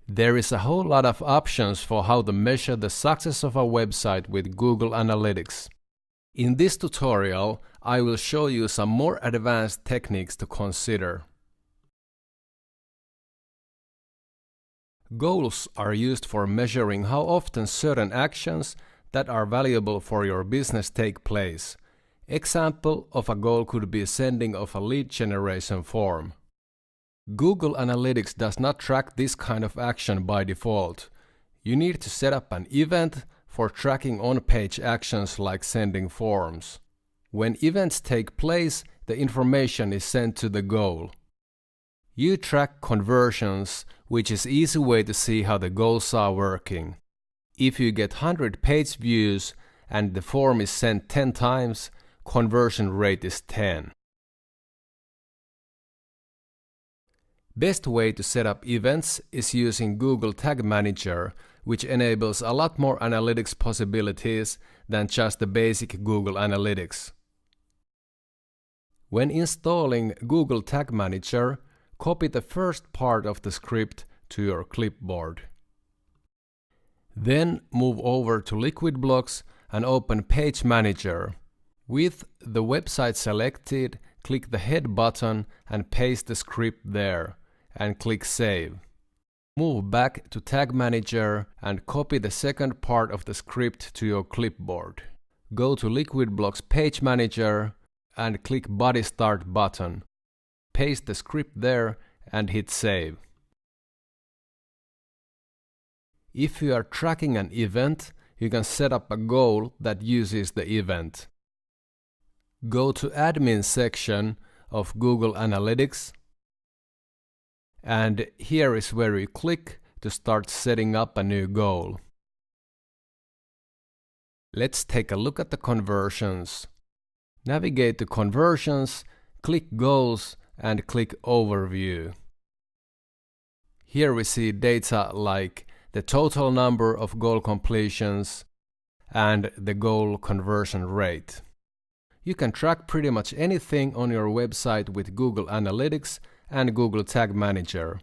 There is a whole lot of options for how to measure the success of a website with Google Analytics. In this tutorial, I will show you some more advanced techniques to consider. Goals are used for measuring how often certain actions that are valuable for your business take place. Example of a goal could be sending of a lead generation form. Google Analytics does not track this kind of action by default. You need to set up an event for tracking on-page actions like sending forms. When events take place, the information is sent to the goal. You track conversions, which is an easy way to see how the goals are working. If you get 100 page views and the form is sent 10 times, conversion rate is 10. Best way to set up events is using Google Tag Manager, which enables a lot more analytics possibilities than just the basic Google Analytics. When installing Google Tag Manager, copy the first part of the script to your clipboard. Then move over to Liquid Blocks and open Page Manager. With the website selected, click the Head button and paste the script there, and click Save. Move back to Tag Manager and copy the second part of the script to your clipboard. Go to Liquid Blocks Page Manager and click Body Start button. Paste the script there and hit Save. If you are tracking an event, you can set up a goal that uses the event. Go to Admin section of Google Analytics, and here is where you click to start setting up a new goal. Let's take a look at the conversions. Navigate to Conversions, click Goals and click Overview. Here we see data like the total number of goal completions and the goal conversion rate. You can track pretty much anything on your website with Google Analytics and Google Tag Manager.